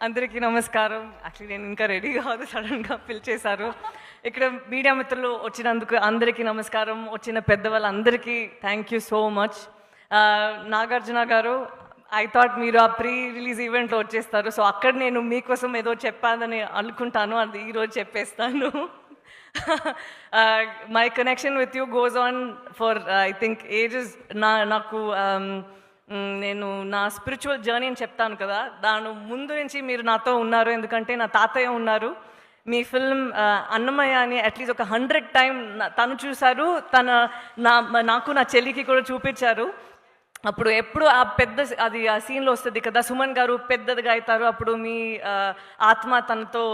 అందరికీ నమస్కారం. యాక్చువల్లీ నేను ఇంకా రెడీ కాదు, సడన్గా పిలిచేశారు. ఇక్కడ మీడియా మిత్రులు వచ్చినందుకు అందరికీ నమస్కారం. వచ్చిన పెద్దవాళ్ళందరికీ thank you so much. Nagarjuna గారు, ఐ థాట్ మీరు ఆ ప్రీ రిలీజ్ ఈవెంట్లో వచ్చేస్తారు, సో అక్కడ నేను మీకోసం ఏదో చెప్పాలని అనుకుంటాను, అది ఈరోజు చెప్పేస్తాను. My connection with you goes on for I think ages. నాకు నేను నా స్పిరిచువల్ జర్నీని చెప్తాను కదా, దాని ముందు నుంచి మీరు నాతో ఉన్నారు. ఎందుకంటే నా తాతయ్య ఉన్నారు. మీ ఫిల్మ్ అన్నమయ్య అని అట్లీస్ట్ ఒక 100 టైం తను చూశారు. నాకు నా చెల్లికి కూడా చూపించారు. అప్పుడు ఎప్పుడు ఆ ఆ సీన్లో వస్తుంది కదా, సుమన్ గారు పెద్దదిగా అవుతారు, అప్పుడు మీ ఆత్మ తనతో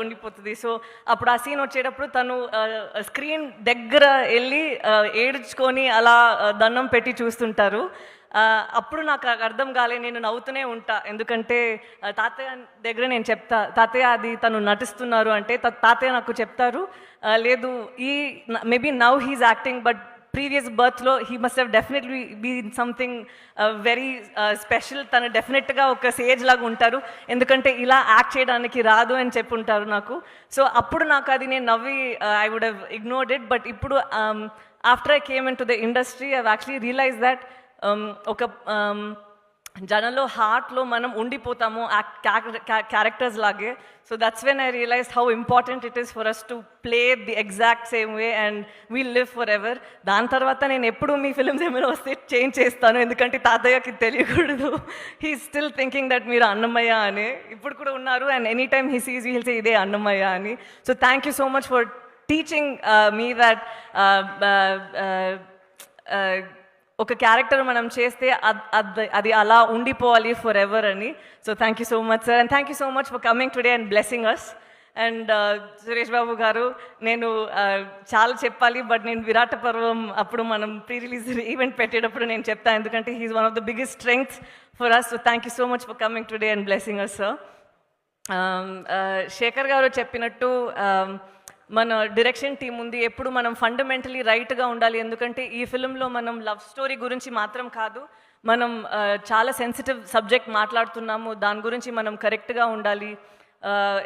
ఉండిపోతుంది. సో అప్పుడు ఆ సీన్ వచ్చేటప్పుడు తను స్క్రీన్ దగ్గర వెళ్ళి ఏడ్చుకొని అలా దండం పెట్టి చూస్తుంటారు. అప్పుడు నాకు అర్థం కాలే, నేను నవ్వుతూనే ఉంటా. ఎందుకంటే తాతయ్య దగ్గర నేను చెప్తా, తాతయ్య అది తను నటిస్తున్నారు అంటే తాతయ్య నాకు చెప్తారు, లేదు maybe now he's acting, but previous బర్త్లో he must have definitely been something very special. తను డెఫినెట్గా ఒక సేజ్ లాగా ఉంటారు, ఎందుకంటే ఇలా యాక్ట్ చేయడానికి రాదు అని చెప్పి ఉంటారు నాకు. సో అప్పుడు నాకు అది నేను నవ్వి I would have ignored it. But ఇప్పుడు after I came in to the industry I actually realise that ఒక జనంలో హార్ట్లో మనం ఉండిపోతాము క్యారెక్టర్స్ లాగే. So that's when I realise how important it is for us to play the exact same way and we'll live for ever. దాని తర్వాత నేను ఎప్పుడు మీ ఫిల్మ్స్ ఏమైనా వస్తే చేంజ్ చేస్తాను, ఎందుకంటే తాతయ్యకి తెలియకూడదు. హీ స్టిల్ థింకింగ్ దట్ మీరు అన్నమయ్య అని ఇప్పుడు కూడా ఉన్నారు. And any time he sees we'll say ఇదే అన్నమయ్య అని. So thank you so much for teaching me that ఒక క్యారెక్టర్ మనం చేస్తే అది అలా ఉండిపోవాలి ఫర్ ఎవర్ అని. So thank you so much sir, and thank you so much for coming today and blessing us. And Suresh Babu గారు, నేను చాలా చెప్పాలి, బట్ నేను విరాట పర్వం అప్పుడు మనం ప్రీ రిలీజ్ ఈవెంట్ పెట్టేటప్పుడు నేను చెప్తాను, ఎందుకంటే he's one of the biggest strength for us. So thank you so much for coming today and blessing us sir. Shekhar గారు చెప్పినట్టు మన డైరెక్షన్ టీం ఉంది, ఎప్పుడు మనం ఫండమెంటలీ రైట్గా ఉండాలి. ఎందుకంటే ఈ ఫిల్మ్లో మనం లవ్ స్టోరీ గురించి మాత్రం కాదు, మనం చాలా సెన్సిటివ్ సబ్జెక్ట్ మాట్లాడుతున్నాము, దాని గురించి మనం కరెక్ట్గా ఉండాలి,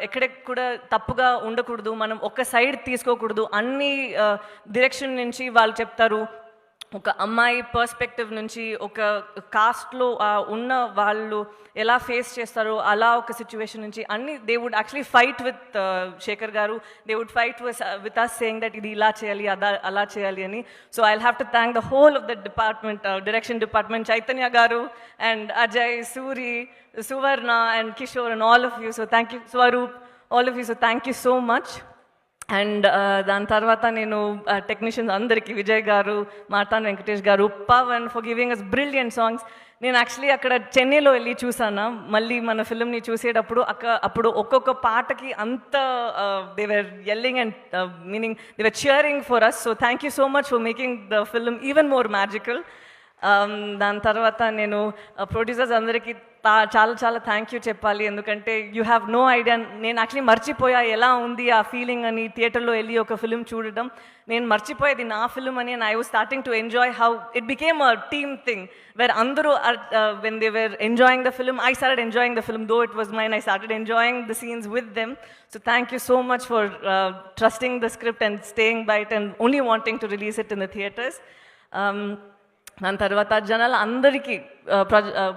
ఎక్కడికి కూడా తప్పుగా ఉండకూడదు, మనం ఒక సైడ్ తీసుకోకూడదు. అన్ని డైరెక్షన్ నుంచి వాళ్ళు చెప్తారు, ఒక అమ్మాయి పర్స్పెక్టివ్ నుంచి, ఒక కాస్ట్లో ఉన్న వాళ్ళు ఎలా ఫేస్ చేస్తారో అలా ఒక సిచ్యువేషన్ నుంచి అన్ని they would actually fight with Shekhar గారు, they would fight with us saying that ఇది ఇలా చేయాలి అలా చేయాలి అని. So I have to thank the whole of the department, direction department, Chaitanya గారు and Ajay, Suri, Suvarna and Kishore and all of you. So thank you, Swaroop, all of you. So thank you so much. And దాని తర్వాత నేను టెక్నీషియన్స్ అందరికీ, విజయ్ గారు, మార్తాన్ వెంకటేష్ గారు, Pavan for giving us brilliant songs. నేను actually అక్కడ చెన్నైలో వెళ్ళి చూసాను, మళ్ళీ మన ఫిల్మ్ని చూసేటప్పుడు అప్పుడు ఒక్కొక్క పాటకి అంత they were yelling and meaning they were cheering for us. So thank you so much for making the film even more magical. దాని తర్వాత నేను ప్రొడ్యూసర్స్ అందరికీ చాలా చాలా థ్యాంక్ యూ చెప్పాలి, ఎందుకంటే యూ హ్యావ్ నో ఐడియా. నేను యాక్చువల్లీ మర్చిపోయా ఎలా ఉంది ఆ ఫీలింగ్ అని, థియేటర్లో వెళ్ళి ఒక ఫిల్మ్ చూడడం. నేను మర్చిపోయేది నా ఫిల్మ్ అని, and I was starting to enjoy how it became a team thing where అందరూ when they were enjoying the film, I started enjoying the film. Though it was mine, I started enjoying the scenes with them. So thank you so much for trusting the script and staying by it and only wanting to release it in the theatres. దాని తర్వాత జనాలు అందరికీ,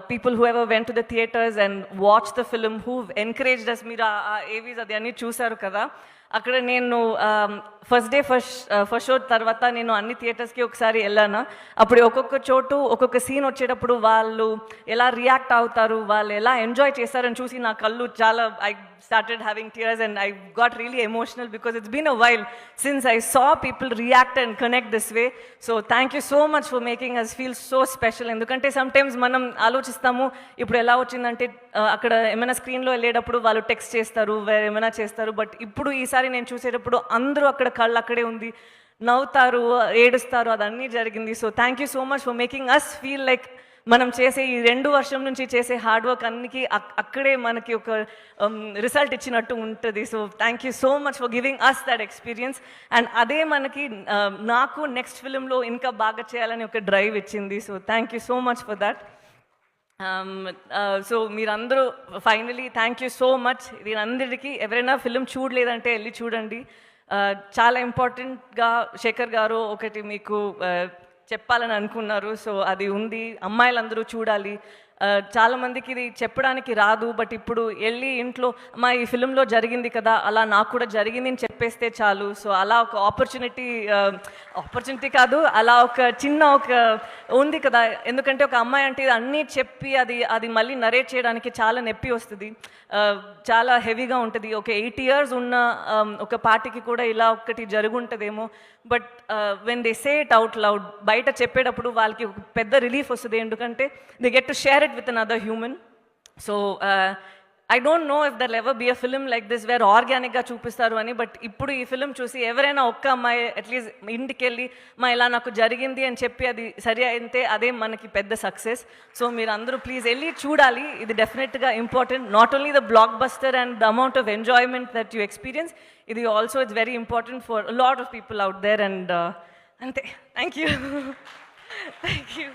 people who ever went to the theatres and watch the film, who encouraged us. మీరు ఆ Avis అది అన్నీ చూశారు కదా, అక్కడ నేను ఫస్ట్ డే ఫస్ట్ షో తర్వాత నేను అన్ని థియేటర్స్కి ఒకసారి వెళ్ళాను. అప్పుడు ఒక్కొక్క చోటు ఒక్కొక్క సీన్ వచ్చేటప్పుడు వాళ్ళు ఎలా రియాక్ట్ అవుతారు, వాళ్ళు ఎలా ఎంజాయ్ చేస్తారని చూసి నా కళ్ళు చాలా, I started having tears and I got really emotional because it's been a while since I saw people react and connect this way. So thank you so much for making us feel so special. ఎందుకంటే sometimes మనం ఆలోచిస్తాము ఇప్పుడు ఎలా వచ్చిందంటే అక్కడ ఏమైనా స్క్రీన్లో వెళ్ళేటప్పుడు వాళ్ళు టెక్స్ట్ చేస్తారు, వేరే ఏమైనా చేస్తారు, బట్ ఇప్పుడు ఈసారి నేను చూసేటప్పుడు అందరూ అక్కడ కళ్ళు అక్కడే ఉంది, నవ్వుతారు, ఏడుస్తారు, అదన్నీ జరిగింది. So thank you so much for making us feel like మనం చేసే ఈ 2 వర్షం నుంచి చేసే హార్డ్ వర్క్ అన్నికి అక్కడే మనకి ఒక రిజల్ట్ ఇచ్చినట్టు ఉంటుంది. So thank you so much for giving us that experience. And అదే మనకి నాకు నెక్స్ట్ ఫిలింలో ఇంకా బాగా చేయాలని ఒక డ్రైవ్ ఇచ్చింది. So thank you so much for that. So మీరందరూ finally thank you so much. దీనందరికీ ఎవరైనా ఫిలిం చూడలేదంటే వెళ్ళి చూడండి. చాలా ఇంపార్టెంట్గా శేఖర్ గారు ఒకటి మీకు చెప్పాలని అనుకున్నారు. సో అది ఉంది, అమ్మాయిలందరూ చూడాలి. చాలామందికి ఇది చెప్పడానికి రాదు, బట్ ఇప్పుడు వెళ్ళి ఇంట్లో అమ్మా ఈ ఫిలింలో జరిగింది కదా, అలా నాకు కూడా జరిగింది అని చెప్పేస్తే చాలు. సో అలా ఒక ఆపర్చునిటీ కాదు, అలా ఒక చిన్న ఉంది కదా. ఎందుకంటే ఒక అమ్మాయి అంటే అన్నీ చెప్పి అది మళ్ళీ నరేట్ చేయడానికి చాలా నొప్పి వస్తుంది, చాలా హెవీగా ఉంటుంది. ఒక 8 years ఉన్న ఒక పార్టీకి కూడా ఇలా ఒకటి జరుగుంటుందేమో. But when they say it out loud, బయట చెప్పేటప్పుడు వాళ్ళకి ఒక పెద్ద రిలీఫ్ వస్తుంది, ఎందుకంటే they get to share it with another human. So I don't know if there ever be a film like this where ఆర్గానిక్గా చూపిస్తారు అని. బట్ ఇప్పుడు ఈ ఫిలిం చూసి ఎవరైనా ఒక్క అమ్మాయి అట్లీస్ట్ ఇంటికి వెళ్ళి మా ఇలా నాకు జరిగింది అని చెప్పి అది సరి అయితే అదే మనకి పెద్ద సక్సెస్. సో మీరు అందరూ ప్లీజ్ వెళ్ళి చూడాలి. ఇది డెఫినెట్గా important, not only the blockbuster and the amount of enjoyment that you experience, ఇది also it's very important for lot of people out there. And అంతే, థ్యాంక్ యూ. Thank you.